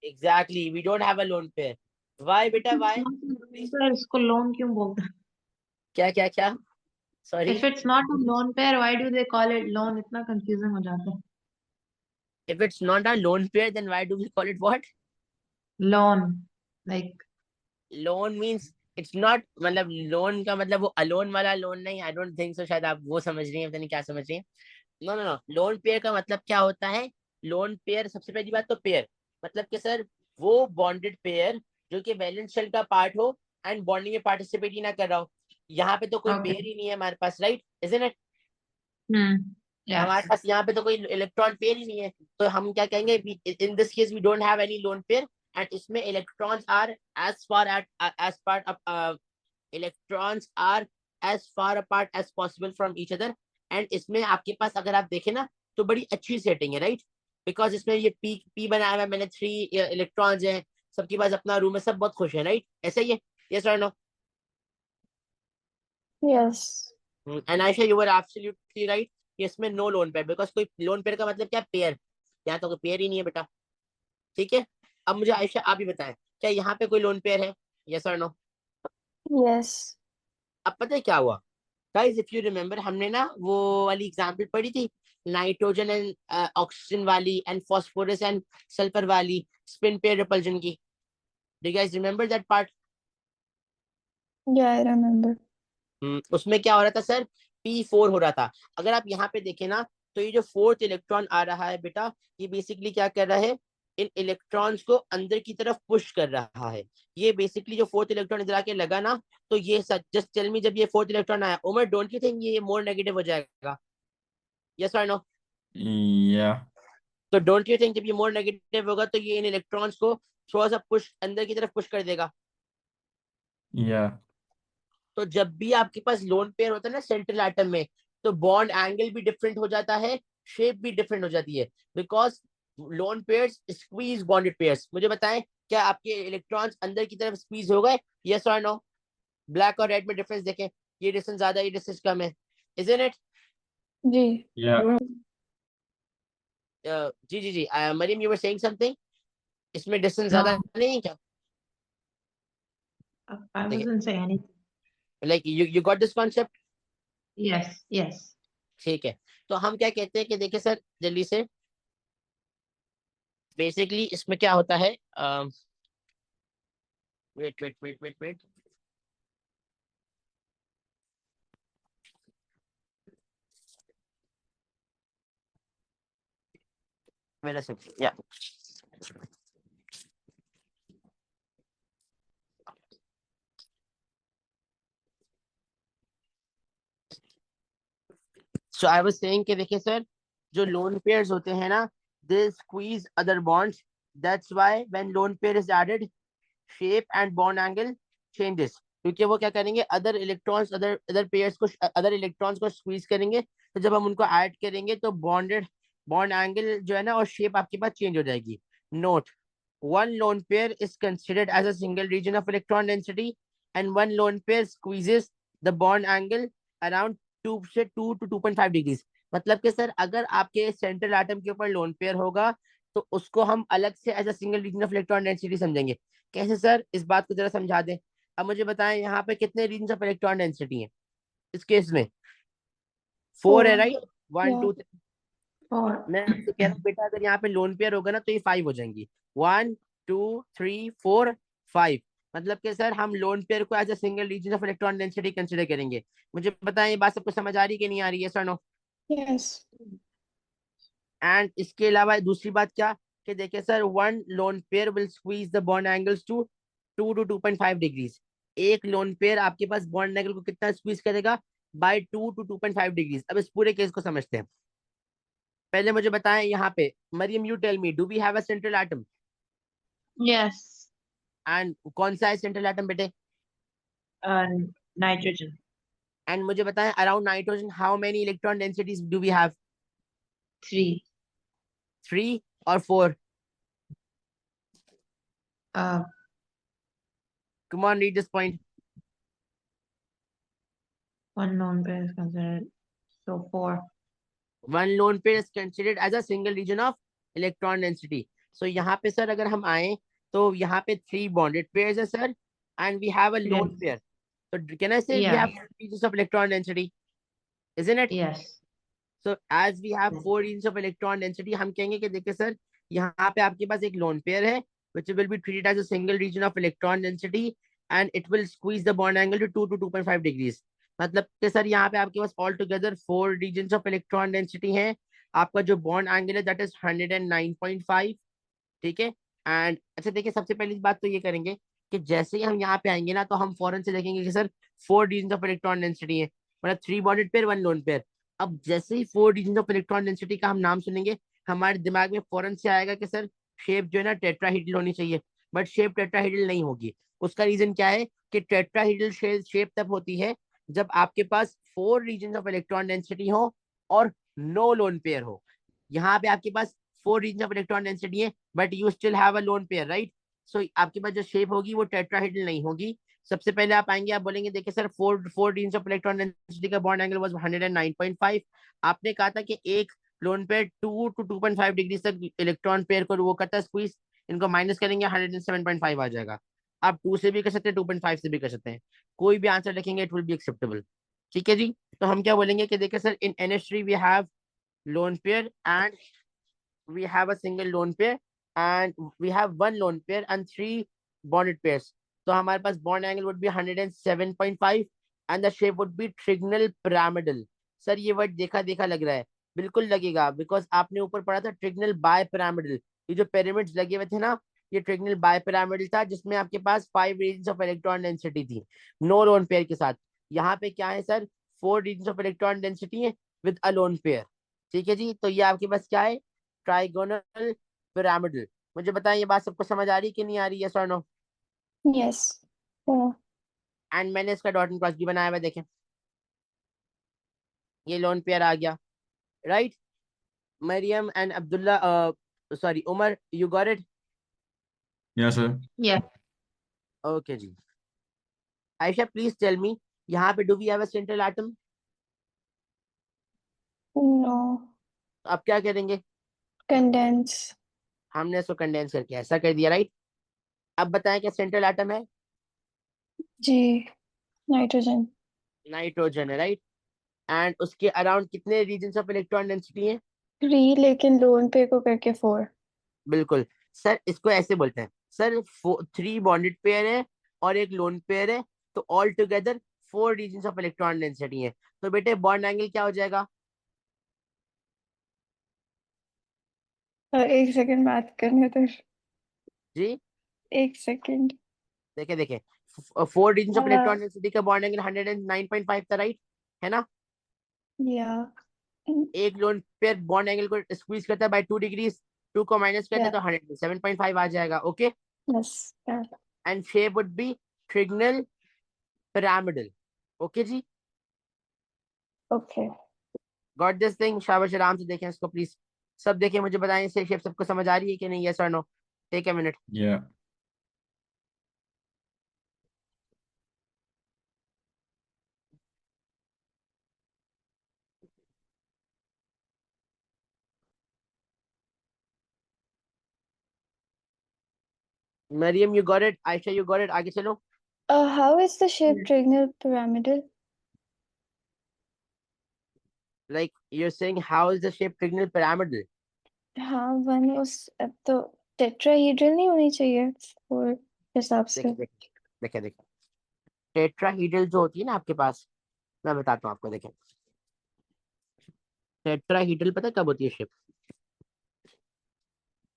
Exactly, we don't have a lone pair. Why बेटा, why? Please. Sir, इसको लोन क्यों बोलते हैं? क्या क्या क्या? Sorry, If it's not a loan pair, why do they call it loan? इतना confusing हो जाता है. if it's not a lone pair, then why do we call it what? Loan, like Loan means it's not, मतलब लोन का मतलब वो अलोन वाला लोन नहीं, आई डोंट थिंक सो, शायद आप वो समझ रही हैं, पता नहीं क्या समझ रही हैं। No no no, lone pair का मतलब क्या होता है? लोन पेयर, सबसे पहली बात तो पेयर मतलब कि सर वो बॉन्डेड पेयर जो कि वैलेंस शेल का पार्ट हो एंड बॉन्डिंग में पार्टिसिपेट ही ना कर रहा हो। यहाँ पे तो कोई Okay. पेयर ही नहीं है हमारे पास, right? Isn't it? Hmm. Yes. हमारे पास यहाँ पे तो कोई इलेक्ट्रॉन पेयर ही नहीं है, तो हम क्या कहेंगे? In this case we don't have any lone pair and इसमें electrons are as far as part of electrons are as far apart as possible from each other. And इसमें आपके पास अगर आप देखें ना तो बड़ी अच्छी सेटिंग है, राइट? बिकॉज इसमें ये पी पी बनाया हुआ है मैंने, 3 इलेक्ट्रॉन्स हैं, सबके पास अपना रूम है, सब बहुत खुश है, राइट? ऐसा ही है? यस और no? Yes. And Ayesha you were absolutely right, इसमें नो लोन पेयर, बिकॉज कोई लोन पेयर का मतलब क्या? पेयर। यहाँ तो कोई पेयर ही नहीं है बेटा, ठीक है? अब मुझे आयशा आप ही बताएं, क्या यहाँ पे कोई लोन पेयर है? यस और नो? Yes. अब पता है क्या हुआ गाइस? इफ यू रिमेम्बर, हमने ना वो वाली एग्जांपल पढ़ी थी, नाइट्रोजन एंड ऑक्सीजन वाली एंड फास्फोरस एंड सल्फर वाली स्पिन पेयर रिपल्जन की। Do you guys remember that part? Yeah, I remember. उसमें क्या हो रहा था सर? P4 हो रहा था। अगर आप यहाँ पे देखें ना तो ये जो फोर्थ इलेक्ट्रॉन आ रहा है बेटा, ये बेसिकली क्या कर रहा है? इन इलेक्ट्रॉन्स को अंदर की तरफ पुश कर रहा है। ये बेसिकली जो फोर्थ इलेक्ट्रॉन इधर आके लगा ना, तो ये सच जस्ट टेल मी, जब ये फोर्थ इलेक्ट्रॉन आया, उमर डोंट यू थिंक ये मोर नेगेटिव हो जाएगा? यस और नो? Yeah. तो डोंट यू थिंक जब ये मोर नेगेटिव होगा तो ये इन इलेक्ट्रॉन्स को थोड़ा सा पुश अंदर की तरफ पुश कर देगा? Yeah. तो जब भी आपके पास लोन पेयर होता है ना सेंट्रल एटम में, तो बॉन्ड एंगल भी डिफरेंट हो जाता है, शेप भी डिफरेंट हो जाती है, because lone pairs squeeze bonded pairs. मुझे बताएं, क्या आपके इलेक्ट्रॉन्स अंदर की तरफ स्क्वीज हो गए? यस और नो? ब्लैक और रेड में डिफरेंस देखें, ये डिस्टेंस ज्यादा, ये डिस्टेंस कम है, इजंट इट? जी। Yeah. जी जी जी, Mariam you were saying something, इसमें डिस्टेंस No, ज्यादा नहीं है क्या? I wasn't saying anything. Like you got this concept? Yes, yes. ठीक है, तो हम क्या कहते हैं कि देखिए सर जल्दी से, बेसिकली इसमें क्या होता है? Wait wait wait wait wait, wait a second, yeah. So I was saying कि देखिए सर, जो लोन पेयर्स होते हैं ना, they squeeze other bonds. That's why when lone pair is added, shape and bond angle changes. क्योंकि वो क्या करेंगे? अदर इलेक्ट्रॉन्स, अदर पेयर्स को, अदर इलेक्ट्रॉन्स को स्क्वीज करेंगे, तो जब हम उनको ऐड करेंगे तो बॉन्ड एंगल जो है ना और शेप आपके पास चेंज हो जाएगी। Note, one lone pair is considered as a single region of electron density and one lone pair squeezes the bond angle around 2 से 2 to 2.5 डिग्रीज। मतलब कि सर अगर आपके सेंट्रल एटम के ऊपर लोन पेयर होगा तो उसको हम अलग से as a single region of electron density समझेंगे। कैसे सर? इस बात को जरा समझा दें। अब मुझे बताएं यहाँ पे कितने रीजन ऑफ इलेक्ट्रॉन डेंसिटी है इस केस में? 4 है, 4. राइट? 1 Yeah. 2 Or मैं आपसे कह रहा हूँ बेटा, अगर यहाँ पे लोन पेयर होगा ना तो ये 5 हो जाएंगी। 1 2 3 4 5। मतलब कि सर हम लोन पेयर को as a single region of electron density consider करेंगे। मुझे बताएं ये बात सबको समझ आ रही कि नहीं आ रही है? Sir no? Yes. एंड इसके अलावा दूसरी बात क्या, कि देखिए sir one lone pair will squeeze the bond angles to 2 to 2.5 degrees. एक लोन पेयर आपके पास बॉन्ड एंगल को कितना स्क्वीज करेगा? By 2 to 2.5 degrees. अब इस पूरे केस को समझते हैं। पहले मुझे बताएं यहाँ पे, Mariam you tell me, do we have a central atom? yes, and कौन सा है सेंट्रल एटम बेटे? uh, nitrogen. एंड मुझे बताएं around nitrogen how many electron densities do we have? 3. 3 और 4? Uh, come on read this point. one lone pair is considered. So 4. One lone pair is considered as a single region of electron density. So यहाँ पे सर अगर हम आए तो यहाँ पे 3 बॉन्डेड पेयर्स है sir, and we have a lone Yes. Pair. तो can I say we Yeah. Have regions of electron density, isn't it? Yes. So as we have 4 regions of electron density, हम कहेंगे कि देखिए सर यहाँ पे आपके पास एक लोन पेयर है which will be treated as a single region of electron density and it will squeeze the bond angle to 2 to 2.5 degrees. मतलब कि सर यहाँ पे आपके पास all together 4 regions of electron density हैं। आपका जो बॉन्ड एंगल है दैट इज 109.5, ठीक है। एंड अच्छा देखिए, सबसे पहली बात तो ये करेंगे कि जैसे ही हम यहाँ पे आएंगे ना, तो हम फौरन से देखेंगे कि sir 4 regions of electron density है, मतलब 3 बॉन्डेड पेयर 1 लोन पेयर। अब जैसे ही 4 रीजन्स ऑफ इलेक्ट्रॉन डेंसिटी का हम नाम सुनेंगे, हमारे दिमाग में फौरन से आएगा कि सर शेप जो है ना टेट्राहीड्रल होनी चाहिए, बट शेप टेट्राहीड्रल नहीं होगी। उसका रीजन क्या है कि टेट्राहीड्रल शेप तब होती है जब आपके पास 4 रीजन्स ऑफ इलेक्ट्रॉन डेंसिटी हो और नो लोन पेयर हो। यहाँ पे आपके पास 4 रीजन ऑफ इलेक्ट्रॉन डेंसिटी है, but you still have a lone pair, right. So आपके पास जो शेप होगी वो टेट्राहेड्रल नहीं होगी। सबसे पहले आप आएंगे, आप बोलेंगे देखिए sir 4 region of electron density का बॉन्ड एंगल वाज 109.5। आपने कहा था कि एक लोन पेयर 2 to 2.5 डिग्री तक इलेक्ट्रॉन पेयर को वो करता है स्क्वीज, इनको माइनस करेंगे 107.5 आ जाएगा। आप 2 से भी कर सकते हैं, 2.5 से भी कर सकते हैं, कोई भी आंसर लिखेंगे इट विल बी एक्सेप्टेबल। ठीक है जी। तो हम क्या बोलेंगे कि देखिए sir in NH3 we have lone pair and we have a single lone pair and we have one lone pair and 3 bonded pairs. तो हमारे पास bond angle would be 107.5 and the shape would be trigonal pyramidal. Sir ये वर्ड देखा देखा लग रहा है, बिल्कुल लगेगा, बिकॉज आपने ऊपर पढ़ा था ट्रिगनल बाय पिरामिडल। ये जो पिरामिड्स लगे हुए थे ना, ये ट्रिगनल बाय पिरामिडल था, जिसमें आपके पास 5 रीजन्स ऑफ इलेक्ट्रॉन डेंसिटी थी नो लोन पेयर के साथ। यहाँ पे क्या है sir, 4 regions of electron density है विद अ लोन पेयर। ठीक है जी। तो ये आपके पास क्या है, ट्राइगोनल पिरामिडल। मुझे बताएं ये बात सबको समझ आ रही कि नहीं आ रही, यस और नो। Yes. Yeah. एंड मैंने इसका डॉट एंड क्रॉस भी बनाया हुआ है, देखें ये लोन पेयर आ गया, right. Mariam and Abdullah, sorry Umar, you got it. Yes, sir. Yeah. Okay जी। आयशा प्लीज टेल मी, यहाँ पे do we have a central atom? No. अब क्या करेंगे, Condense. हमने इसको कंडेंस करके ऐसा कर दिया, राइट। अब बताएं क्या सेंट्रल एटम है, G. Nitrogen. नाइट्रोजन है, राइट। एंड उसके अराउंड कितने रीजन्स ऑफ इलेक्ट्रॉन डेंसिटी है? 3 लेकिन लोन पे को करके 4. बिल्कुल सर, इसको ऐसे बोलते हैं सर 3 बॉन्डेड पेयर है और एक लोन पेयर है, तो all together 4 regions of electron density है। तो बेटे बॉन्ड एंगल क्या हो जाएगा? और 1 सेकंड बात करने तो, जी 1 सेकंड. देखे देखे, 4 रीजन्स ऑफ इलेक्ट्रॉन डेंसिटी का बॉन्ड एंगल 109.5 था, राइट है ना। या. एक लोन पेयर बॉन्ड एंगल को स्क्वीज करता है बाय 2 डिग्री, 2 को माइनस करते या. हैं तो 107.5 आ जाएगा, okay. Yes. And shape would be trigonal pyramidal, okay जी। ओके. गॉट दिस थिंग, शाबाश, आराम से देखें इसको प्लीज, सब देखें, मुझे बताएं इससे शेप सबको समझ आ रही है कि नहीं, यस और no. Take a minute. Yeah. Mariam you got it, Ayesha you got it, आगे चलो। How is the shape trigonal pyramidal? Like you are saying how is the shape trigonal pyramidal? हाँ, वन उस अब तो टेट्राहीड्रल नहीं होनी चाहिए 4 हिसाब से. देखे देखे देखे देखे, टेट्राहीड्रल जो होती है ना आपके पास, मैं बताता हूँ आपको, देखें टेट्राहीड्रल पता है कब होती है shape?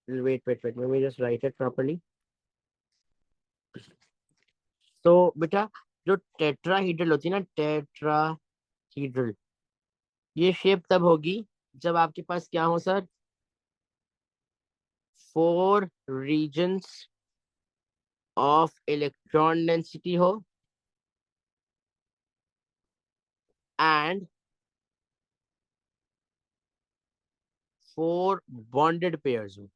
Wait let me just write it properly. तो बेटा जो टेट्राहीड्रल होती है ना, टेट्राहीड्रल, ये शेप तब होगी जब आपके पास क्या हो sir, 4 regions of electron density हो एंड 4 बॉन्डेड पेयर्स हो।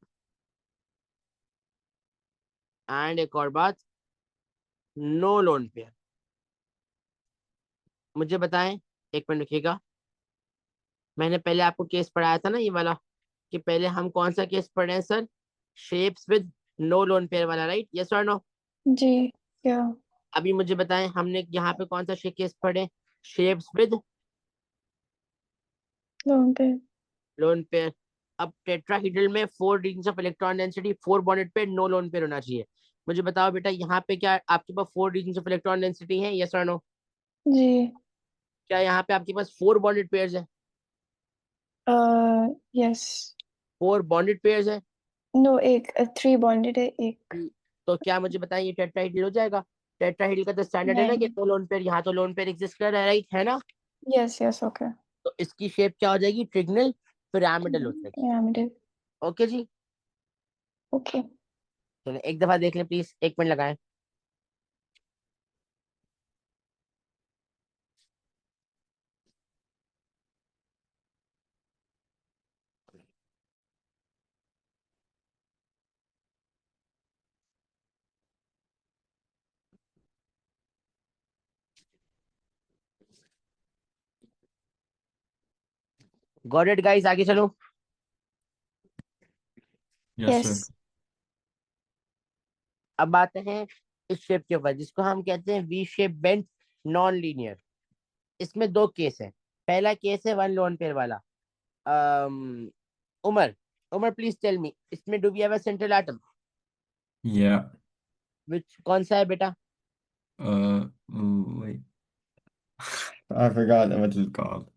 एंड एक और बात, नो लोन पेयर। मुझे बताएं, एक मिनट रखिएगा, मैंने पहले आपको केस पढ़ाया था ना ये वाला, कि पहले हम कौन सा केस पढ़े हैं sir, shapes with no lone pair वाला, राइट, यस और नो। जी. या. अभी मुझे बताएं हमने यहाँ पे कौन सा केस पढ़े, शेप्स विद लोन पे. Lone pair. अब टेट्राहीड्रल में 4 regions of electron density, 4 bonded pair, no lone pair होना चाहिए। मुझे बताओ बेटा यहाँ पे क्या आपके पास 4 रीजन्स ऑफ इलेक्ट्रॉन डेंसिटी है, यस और नो? जी. क्या यहाँ पे आपके पास 4 बॉन्डेड पेयर्स है? yes. 4 बॉन्डेड पेयर्स है। No, एक 3 bonded है एक. तो क्या मुझे बताएं ये टेट्राहेड्रल हो जाएगा? टेट्राहेड्रल का तो स्टैंडर्ड है ना कि नहीं. 2 लोन पेयर, यहाँ तो लोन पेयर एग्जिस्ट कर रहा है, राइट है ना? Yes, yes, okay. तो इसकी शेप क्या हो जाएगी? ट्रिगनल पिरामिडल हो जाएगी। Pyramidal. ओके जी, Okay. चलो एक दफा देख लें प्लीज, 1 मिनट लगाएं। गॉट इट गाइस, आगे चलो। Yes, sir. Yes. अब आते हैं इस शेप के ऊपर जिसको हम कहते हैं V shape bent non linear. इसमें 2 केस है। पहला केस है 1 लोन पेयर वाला। Um, Umar, Umar please tell me, इसमें do we have a central atom? Yeah. Which कौन सा है बेटा? Wait. I forgot what it's called.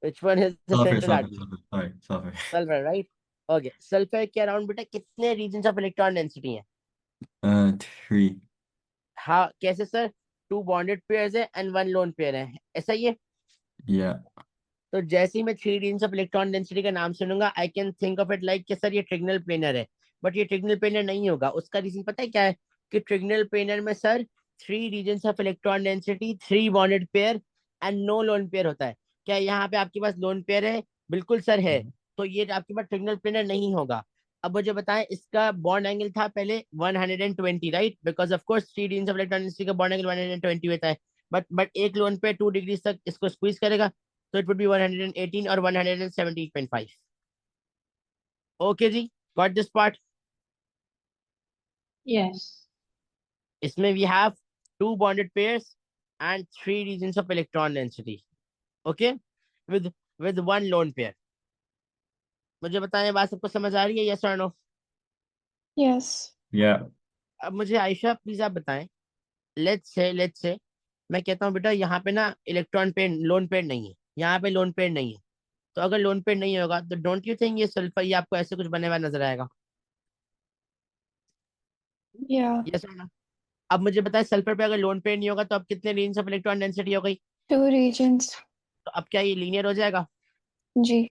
Which one is the Sulfur, central sulfur, atom? sulfur. Sorry, sulfur. Sulphur, right. Okay, sulphur के अराउंड बेटा कितने रीजन्स ऑफ इलेक्ट्रॉन डेंसिटी है? 3. हाँ, कैसे सर? 2 बॉन्डेड पेयर्स है एंड 1 लोन पेयर है, ऐसा ही है। Yeah. तो जैसे ही मैं 3 रीजन्स ऑफ इलेक्ट्रॉन डेंसिटी का नाम सुनूंगा I can think of it like कि सर ये ट्रिगनल प्लेनर है। बट ये ट्रिगनल प्लेनर नहीं होगा। उसका रीजन पता है क्या है? कि ट्रिगनल प्लेनर में sir 3 regions of electron density, 3 bonded pair and no lone pair होता है। क्या यहाँ पे आपके पास लोन पेयर है? बिल्कुल सर है। तो ये आपके पास ट्रिगनल प्लेनर नहीं होगा। अब मुझे बताएं, इसका बॉन्ड एंगल था पहले 120, right? Because of course 3 regions of electron density का बॉन्ड एंगल 120 होता है। बट एक लोन पेयर 2 डिग्री तक इसको स्क्वीज करेगा, so it would be 118 or 117.5. Okay ji, got this part? Yes. इसमें we have 2 bonded pairs and 3 regions of electron density. Okay, with with 1 lone pair. मुझे बताएं, बात सबको समझ आ रही है? yes or no? Yes. Yeah. अब मुझे आयशा प्लीज आप बताएं, लेट्स से मैं कहता हूँ बेटा यहाँ पे ना इलेक्ट्रॉन पेयर लोन पेयर नहीं है, यहाँ पे लोन पेयर नहीं है। तो अगर लोन पेयर नहीं होगा तो डोंट यू थिंक ये सल्फर ये आपको ऐसे कुछ बने हुआ नजर आएगा? Yeah. Yes or no? अब मुझे बताएं, सल्फर पे अगर लोन पेयर नहीं होगा तो अब कितने रेंज ऑफ इलेक्ट्रॉन डेंसिटी हो गई? 2 regions. तो अब क्या ये लीनियर हो जाएगा? जी.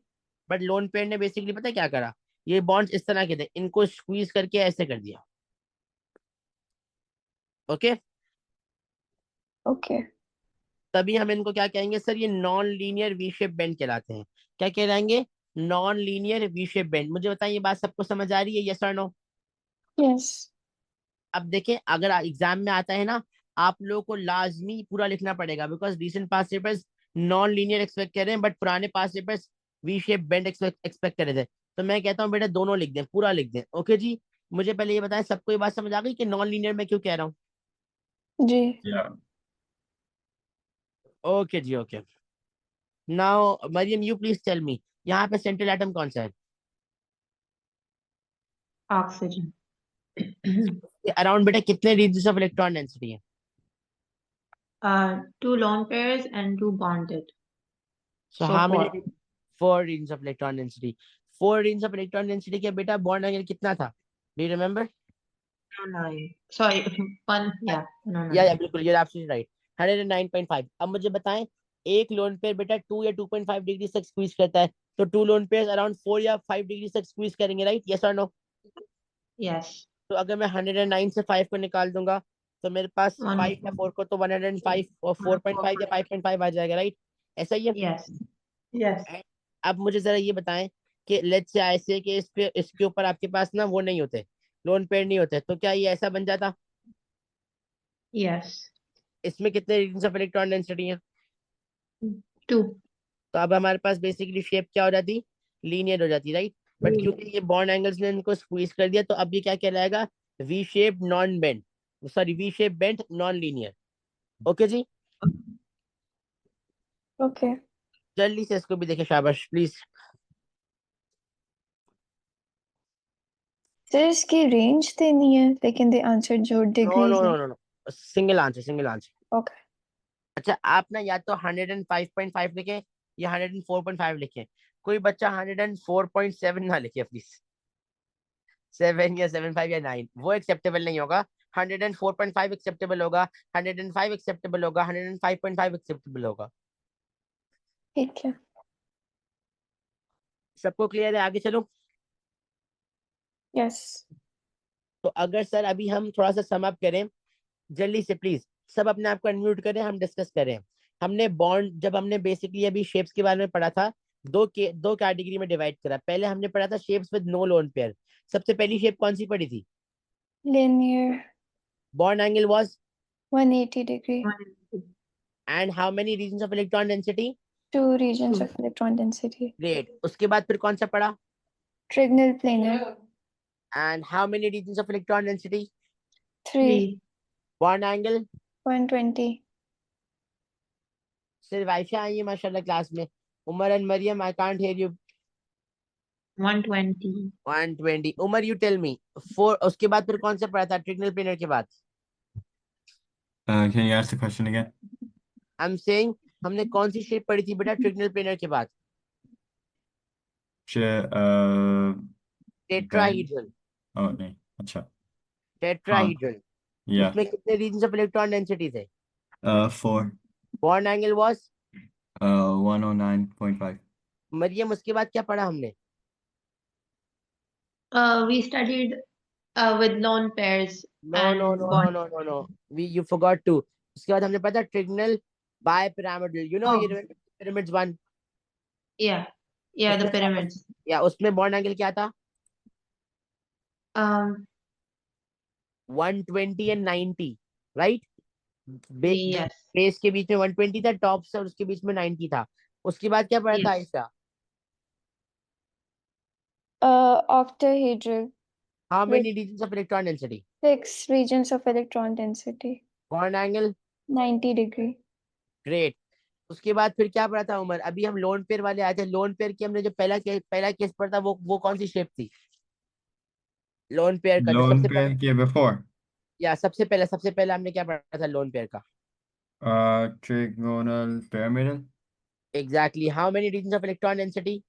बट लोन पेयर ने बेसिकली पता है क्या करा? ये बॉन्ड्स इस तरह के थे, इनको स्क्वीज करके ऐसे कर दिया। Okay, Okay. तभी हम इनको क्या कहेंगे सर? ये non linear V shape bent कहलाते हैं। क्या कहलाएंगे? Non linear V shape bent. मुझे बताएं, ये बात सबको समझ आ रही है? यस और नो? Yes. अब देखें, अगर एग्जाम में आता है ना, आप लोगों को लाजमी पूरा लिखना पड़ेगा because recent past papers non linear expect कर रहे हैं बट पुराने past papers V shape bent expect कर रहे थे। तो मैं कहता हूँ बेटा दोनों लिख दें, पूरा लिख दें। ओके जी, मुझे पहले ये बताएं, सबको ये बात समझ आ गई कि नॉन लीनियर में क्यों कह रहा हूँ? जी. Yeah. ओके जी, okay. Now Mariam you please tell me, यहाँ पे सेंट्रल एटम कौन सा है? Oxygen. अराउंड बेटा कितने रीजन्स ऑफ इलेक्ट्रॉन डेंसिटी है? 2 lone pairs and 2 bonded. So So how 4. Many? 4 regions of electron density. 4 regions of electron density के बेटा बॉन्ड एंगल कितना था? Do you remember? 9. Sorry, 1. Yeah, no, या 9. बिल्कुल, ये आपसे राइट, 109.5। अब मुझे बताएं, एक लोन पेयर बेटा 2 या 2.5 डिग्री तक स्क्वीज करता है, तो 2 लोन पेयर अराउंड 4 या 5 डिग्री तक स्क्वीज करेंगे, राइट? यस और नो? Yes. तो अगर मैं 109 से 5 को निकाल दूंगा तो मेरे पास 1. 5 या 4 को तो 105 और 4.5 या 5.5 आ जाएगा, राइट? ऐसा ही है। Yes. Yes. अब मुझे जरा ये बताएं कि लेट्स से ऐसे कि इस पे इसके ऊपर आपके पास ना वो नहीं होते, लोन पेयर नहीं होते, तो क्या ये ऐसा बन जाता? Yes. इसमें कितने रीजन्स ऑफ इलेक्ट्रॉन डेंसिटी है? 2. तो अब हमारे पास बेसिकली शेप क्या हो जाती? लीनियर हो जाती, राइट? बट क्योंकि ये बॉन्ड एंगल्स ने इनको स्क्वीज कर दिया तो अब ये क्या कहलाएगा? V shape non bent, sorry V shape bent non linear. Okay जी, Okay. जल्दी से इसको भी देखे, शाबाश प्लीज। सर इसकी रेंज देनी है लेकिन दे आंसर जो नो डिग्रीज नो है. No no no, single answer, single answer. Okay. अच्छा आप ना या तो 105.5 लिखे या 104.5 लिखे, कोई बच्चा 104.7 ना लिखे प्लीज। 7 या 7.5 या 9 वो एक्सेप्टेबल नहीं होगा। 104.5 एक्सेप्टेबल होगा, 105 एक्सेप्टेबल होगा, 105.5 एक्सेप्टेबल होगा। ठीक है। सबको क्लियर है? आगे चलो। यस। तो अगर सर अभी हम थोड़ा सा सम अप करें जल्दी से प्लीज, सब अपने आप को अनम्यूट करें, हम डिस्कस करें। हमने बॉन्ड, जब हमने बेसिकली अभी शेप्स के बारे में पढ़ा था, दो कैटेगरी में डिवाइड करा। पहले हमने पढ़ा था shapes with no lone pair. सबसे पहली शेप कौन सी पढ़ी थी? Linear bond angle was 180 degree. And how many regions of electron density? 2 regions Two. of electron density. Great. उसके बाद फिर कौन सा पढ़ा? Trigonal planar. And how many regions of electron density? 3. 3. Bond angle? 120. सिर्फ आयशा आई है माशाल्लाह क्लास में। Umar and Mariam I can't hear you. 120. 120। Umar you tell me. Four, उसके बाद फिर कौन सा पढ़ा था ट्रिगनल प्लेनर के बाद? Can you ask the question again? I am saying हमने कौन सी शेप पढ़ी थी बेटा ट्रिगनल प्लेनर के बाद? Uh, Ben. टेट्राहीड्रल। Oh, नहीं, अच्छा। हाँ, टेट्राहीड्रल। yeah. उसमें कितने रीजंस ऑफ इलेक्ट्रॉन डेंसिटी थे? 4. Bond angle was? 109.5. मरियम उसके बाद क्या पढ़ा हमने? We studied with lone pairs no no and no no bond. No no no, we you forgot to. उसके बाद हमने पढ़ा trigonal bipyramidal, you know ये Oh, pyramids one. yeah. Yeah, the उसमें क्या pyramids. या उसमें बॉन्ड एंगल क्या था? Um, 120 and 90, right? yes. Base के बीच में 120 था, टॉप से और उसके बीच में 90 था। उसके बाद क्या पढ़ा था Yes. Ayesha? Octahedral how with many regions of electron density? 6 regions of electron density. Bond angle? 90 degree. Great. उसके बाद फिर क्या पढ़ा था उमर? अभी हम लोन पेयर वाले आए थे। लोन पेयर की हमने जो पहला केस पढ़ा था वो कौन सी शेप थी लोन पेयर का जो Lone सबसे पहला? pair के before. या सबसे पहला हमने क्या पढ़ा था लोन पेयर का? Trigonal pyramidal. Exactly. How many regions of electron density?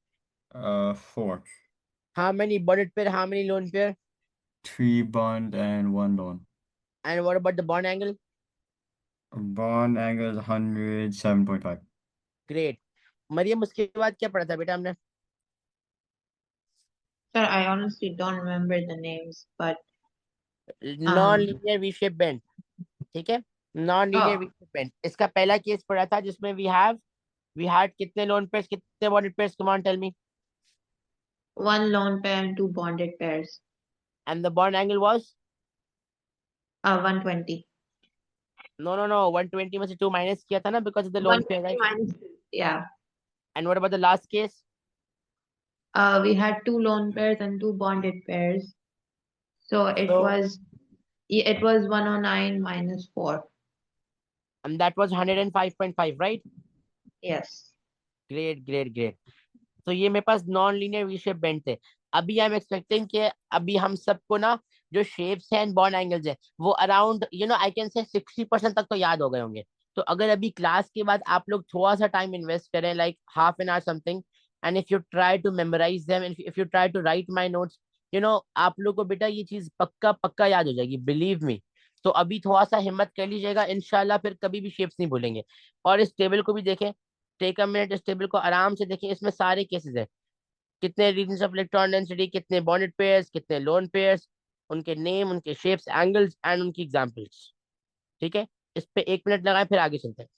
4. How many bonded pair, how many lone pair? 3 bond and 1 lone. And what about the bond angle? Bond angle 107.5. Great. Mariam उसके बाद क्या पढ़ा था बेटा हमने? Sir, I honestly don't remember the names, but non linear V shape bent. ठीक है, non linear oh, V shape bent, इसका पहला केस पढ़ा था जिसमें वी हैड कितने लोन पेयर्स, कितने bonded pairs? Come on tell me. 1 lone pair and 2 bonded pairs. And the bond angle was? 120. No no no, 120 में से 2 माइनस किया था ना because of the lone pair, 120 right? minus 2. Yeah. And what about the last case? We had 2 lone pairs and 2 bonded pairs. So so it was 109 minus 4. And that was 105.5, right? Yes. Great great great. तो ये मेरे पास non linear V shape bent थे। अभी आई एम एक्सपेक्टिंग कि अभी हम सबको ना जो शेप्स हैं एंड बॉन्ड एंगल्स है वो अराउंड आई कैन से 60% तक तो याद हो गए होंगे। तो अगर अभी क्लास के बाद आप लोग थोड़ा सा टाइम इन्वेस्ट करें like half an hour something, and if you try to memorize them, if you try to write my notes, आप लोग को बेटा ये चीज पक्का पक्का याद हो जाएगी, बिलीव मी। तो अभी थोड़ा सा हिम्मत कर लीजिएगा, इंशाल्लाह फिर कभी भी शेप्स नहीं भूलेंगे। और इस टेबल को भी देखें, टेक अ मिनट, इस टेबल को आराम से देखें, इसमें सारे केसेस है। कितने रीजंस ऑफ इलेक्ट्रॉन डेंसिटी, कितने बॉन्डेड पेयर्स, कितने लोन पेयर्स, उनके नेम, उनके शेप्स, एंगल्स एंड उनकी एग्जांपल्स। ठीक है, इस पे 1 मिनट लगाए फिर आगे चलते हैं।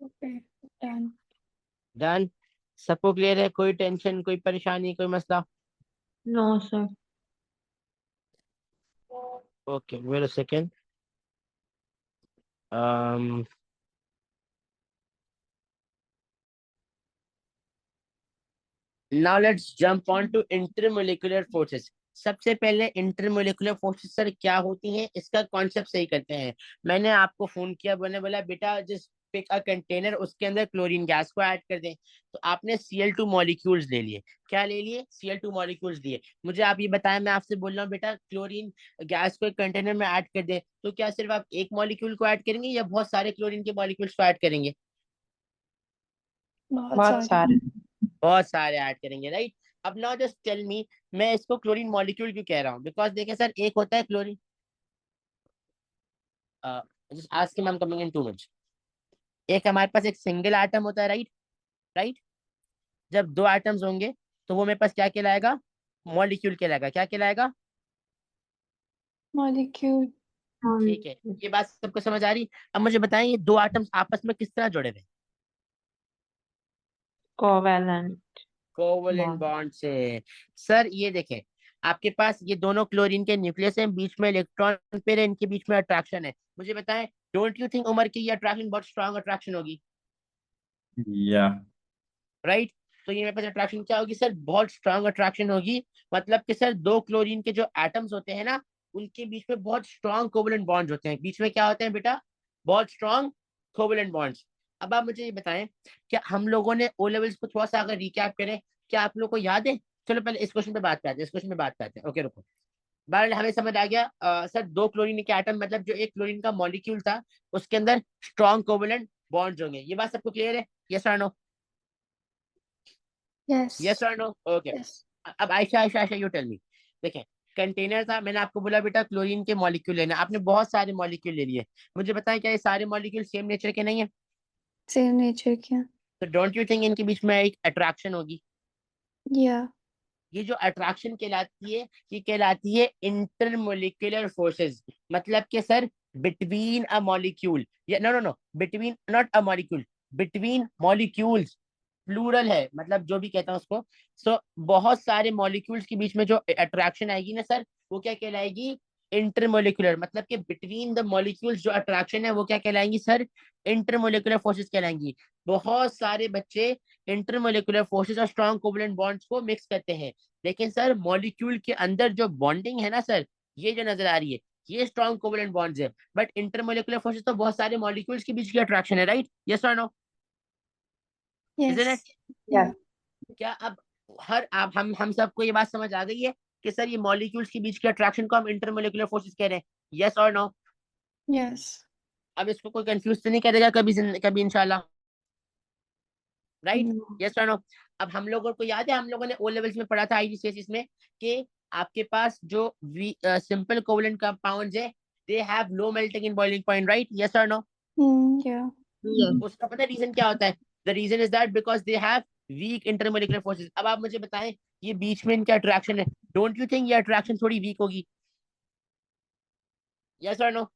Okay, done. डन। सबको क्लियर है? कोई टेंशन, कोई परेशानी, कोई मसला? No, sir. Okay, wait a second. um now let's jump on to intermolecular forces. सबसे पहले इंटरमोलिकुलर फोर्सेस सर क्या होती हैं, इसका कॉन्सेप्ट सही करते हैं। मैंने आपको फोन किया, मैंने बोला बेटा जिस पिक अ कंटेनर, उसके अंदर क्लोरीन गैस को ऐड कर दें, तो आपने Cl2 मॉलिक्यूल्स ले लिए। क्या ले लिए? Cl2 मॉलिक्यूल्स लिए। मुझे आप ये बताएं, मैं आपसे बोल रहा हूँ बेटा क्लोरीन गैस को एक कंटेनर में ऐड कर दें, तो क्या सिर्फ आप एक मॉलिक्यूल को ऐड करेंगे या बहुत सारे क्लोरीन के मॉलिक्यूल्स को ऐड करेंगे? बहुत बहुत सारे। सारे। बहुत सारे ऐड करेंगे, राइट। अब नाउ जस्ट टेल मी, मैं इसको क्लोरीन मॉलिक्यूल क्यों कह रहा हूँ? बिकॉज देखिए सर, एक होता है chlorine, just ask him, I am coming in 2 minutes. एक हमारे पास एक सिंगल एटम होता है, राइट? राइट। जब दो एटम्स होंगे तो वो मेरे पास क्या कहलाएगा? मॉलिक्यूल कहलाएगा। क्या कहलाएगा? मॉलिक्यूल। ठीक है, ये बात सबको समझ आ रही? अब मुझे बताएं, ये दो एटम्स आपस में किस तरह जुड़े हुए हैं? Covalent covalent bond. बॉन्ड से। सर ये देखें, आपके पास ये दोनों क्लोरीन के न्यूक्लियस हैं, बीच में इलेक्ट्रॉन पेयर है, इनके बीच में अट्रैक्शन है। मुझे बताएं, डोंट यू थिंक उमर की ये अट्रैक्शन बहुत स्ट्रांग अट्रैक्शन होगी? Yeah. राइट। तो ये मेरे पास अट्रैक्शन क्या होगी सर? बहुत स्ट्रांग अट्रैक्शन होगी। मतलब कि सर दो क्लोरीन के जो एटम्स होते हैं ना, उनके बीच में बहुत स्ट्रांग कोवलेंट बॉन्ड्स होते हैं। बीच में क्या होते हैं बेटा? बहुत स्ट्रांग कोवलेंट बॉन्ड्स। अब आप मुझे ये बताएं, क्या हम लोगों ने ओ लेवल्स को थोड़ा सा अगर रिकैप करें, क्या आप लोग को याद है? चलो पहले इस क्वेश्चन पे बात करते हैं, इस क्वेश्चन पे बात करते हैं। ओके रुको। बहरहाल हमें समझ आ गया। सर दो क्लोरीन के एटम, मतलब जो एक क्लोरीन का मॉलिक्यूल था, उसके अंदर स्ट्रांग कोवलेंट बॉन्ड्स होंगे। ये बात सबको क्लियर है? यस और नो? यस। यस और नो? ओके। यस। अब Ayesha Ayesha Ayesha, you tell me. देखें, कंटेनर था, मैंने आपको बोला बेटा क्लोरीन के मॉलिक्यूल लेना, आपने बहुत सारे मॉलिक्यूल ले लिए। मुझे बताएं, क्या ये सारे मॉलिक्यूल सेम नेचर के नहीं है? सेम नेचर के। तो डोंट यू थिंक इनके बीच में एक अट्रैक्शन होगी? या। ये जो अट्रैक्शन कहलाती है, ये कहलाती है इंटरमोलिकुलर फोर्सेस। मतलब कि सर बिटवीन अ मॉलिक्यूल, या no no no, between not a molecule, between molecules, plural है, मतलब जो भी कहता हूँ उसको। सो बहुत सारे मॉलिक्यूल्स के बीच में जो अट्रैक्शन आएगी ना सर, वो क्या कहलाएगी? इंटरमोलिकुलर। मतलब कि बिटवीन द मॉलिक्यूल्स जो अट्रैक्शन है, वो क्या कहलाएंगी सर? इंटरमोलिकुलर फोर्सेस कहलाएंगी। बहुत सारे बच्चे इंटरमोलिकुलर फोर्सेस और स्ट्रॉन्ग कोवलेंट बॉन्ड्स को मिक्स करते हैं, लेकिन सर मॉलिक्यूल के अंदर जो बॉन्डिंग है ना सर, ये जो नजर आ रही है, ये स्ट्रॉन्ग कोवलेंट बॉन्ड्स है। बट इंटरमोलिकुलर फोर्सेस तो बहुत सारे मॉलिक्यूल्स के बीच की अट्रैक्शन है, राइट? यस और no? Isn't yes. It? Yes. क्या अब हर आप हम सबको ये बात समझ आ गई है कि सर ये मॉलिक्यूल्स के बीच की अट्रैक्शन को हम इंटरमोलिकुलर फोर्सेस कह रहे हैं? यस और नो? यस। अब इसको कोई कंफ्यूज तो नहीं करेगा कभी कभी इंशाल्लाह, राइट? यस और नो? अब हम लोगों को याद है, हम लोगों ने ओ लेवल्स में पढ़ा था आईजीसीएस में, कि आपके पास जो सिंपल कोवलेंट कंपाउंड्स है, they have low melting and boiling point, right? Yes और नो? या। Yes. उसका पता है रीजन क्या होता है? The reason is that because they have weak intermolecular forces. अब आप मुझे बताएं, ये बीच में इनका अट्रैक्शन है, डोंट यू थिंक ये अट्रैक्शन थोड़ी वीक होगी? यस और नो?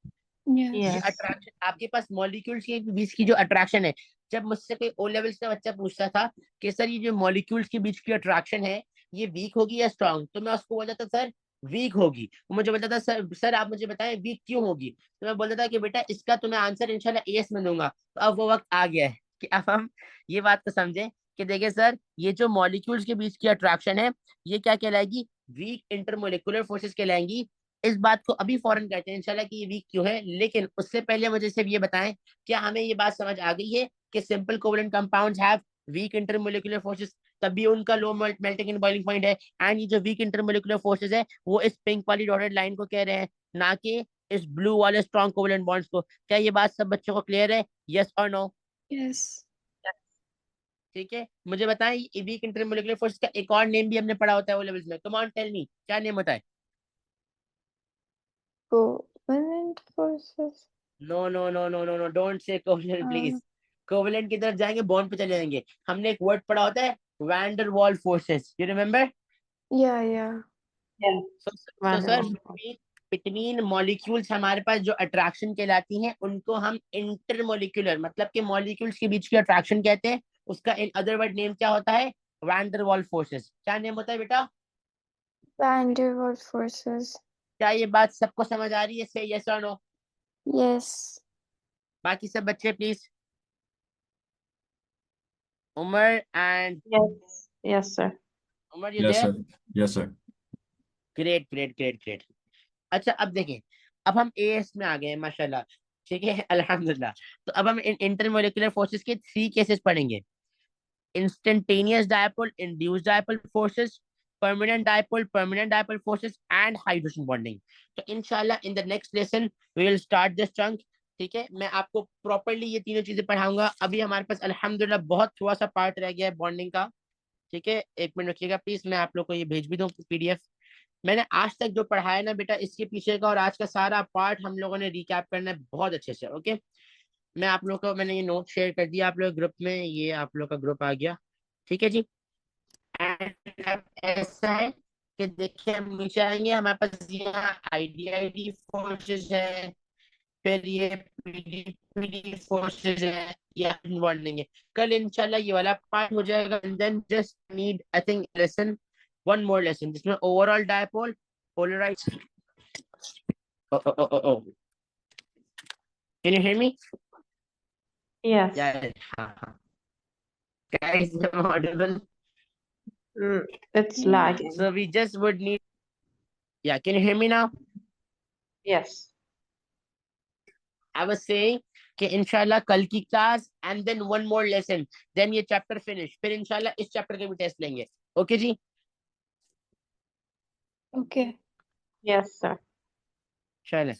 ये यस। Yes. अट्रैक्शन आपके पास मॉलिक्यूल्स के बीच की जो अट्रैक्शन है, जब मुझसे कोई ओ लेवल्स का बच्चा पूछता था कि सर ये जो मॉलिक्यूल्स के बीच की अट्रैक्शन है, ये वीक होगी या स्ट्रांग, तो मैं उसको बोलता था सर वीक होगी। वो मुझे बोलता था सर आप मुझे बताएं वीक क्यों होगी, तो मैं बोलता था कि बेटा इसका तुम्हें आंसर इंशाल्लाह एएस में दूंगा। तो अब वो वक्त आ गया है कि अब हम ये बात को समझें कि देखिए सर, ये जो मॉलिक्यूल्स के बीच की अट्रैक्शन है, ये क्या कहलाएगी? वीक इंटरमोलिकुलर फोर्सेस कहलाएंगी। इस बात को अभी फौरन कहते हैं इंशाल्लाह कि ये वीक क्यों है, लेकिन उससे पहले मुझे सिर्फ ये बताएं, क्या हमें ये बात समझ आ गई है कि simple covalent compounds have weak intermolecular forces, तभी उनका low melting and boiling point है। एंड ये जो वीक इंटरमोलिकुलर फोर्सेस है, वो इस पिंक वाली डॉटेड लाइन को कह रहे हैं, ना कि इस ब्लू वाले स्ट्रॉन्ग कोवलेंट बॉन्ड्स को। क्या ये बात सब बच्चों को क्लियर है? यस और नो? यस। ठीक है, मुझे बताएं, ये वीक इंटरमोलिकुलर फोर्स का एक और नेम भी हमने पढ़ा होता है वो लेवल्स में। कम ऑन टेल मी, क्या नेम होता है? Covalent forces. No no no no no no, don't say covalent please. Covalent की तरफ जाएंगे, बॉन्ड पे चले जाएंगे। हमने एक वर्ड पढ़ा होता है, wander wall forces, you remember? या। या। Yes. सो Van der sir Waals. Between molecules हमारे पास जो अट्रैक्शन कहलाती हैं, उनको हम इंटरमोलिकुलर, मतलब कि मॉलिक्यूल्स के बीच की अट्रैक्शन कहते हैं। उसका इन अदर वर्ड नेम क्या होता है? Wander wall forces. क्या नेम होता है बेटा? van der Waals forces. क्या ये बात सबको समझ आ रही है? से यस और नो? Yes. बाकी सब बच्चे please. Umar and Yes. Yes, sir. Umar, you Yes, there? sir. Yes, sir. Great great great great. अच्छा अब देखें, अब हम एएस में आ गए हैं माशाल्लाह. ठीक है, अल्हम्दुलिल्लाह. तो अब हम इंटरमोलिकुलर फोर्सेस के 3 केसेस पढ़ेंगे. Instantaneous dipole, induced dipole forces, permanent dipole forces and hydrogen bonding. तो इंशाल्लाह in the next lesson we will start this chunk. ठीक है, मैं आपको प्रॉपर्ली ये तीनों चीजें पढ़ाऊंगा. अभी हमारे पास अल्हम्दुलिल्लाह बहुत थोड़ा सा पार्ट रह गया है बॉन्डिंग का. ठीक है, एक मिनट रखिएगा प्लीज, मैं आप लोग को ये भेज भी दूं पीडीएफ. मैंने आज तक जो पढ़ाया ना बेटा, इसके पीछे का और आज का सारा पार्ट हम लोगों ने रिकैप करना है बहुत अच्छे से. ओके, मैं आप लोग को मैंने ये नोट शेयर कर दिया आप लोग ग्रुप में. ये आप लोग का ग्रुप आ गया. ठीक है जी. एंड अब ऐसा है कि देखिए हम नीचे आएंगे, हमारे पास यहाँ आईडी फोर्सेस है, फिर ये पीडी फोर्सेस है, ये बॉन्डिंग है. कल इंशाल्लाह ये वाला पार्ट हो जाएगा. And then just need I think lesson, one more lesson जिसमें overall dipole, polarized. Oh. Can you hear me? Yes. Yeah. Guys, I'm audible. It's Yeah. lagging. So we just would need. Yeah, can you hear me now? Yes. I was saying कि इंशाल्लाह कल की class and then one more lesson, then ये चैप्टर फिनिश. फिर इंशाल्लाह इस चैप्टर के भी टेस्ट लेंगे. ओके जी, Okay. Yes, sir. चलें.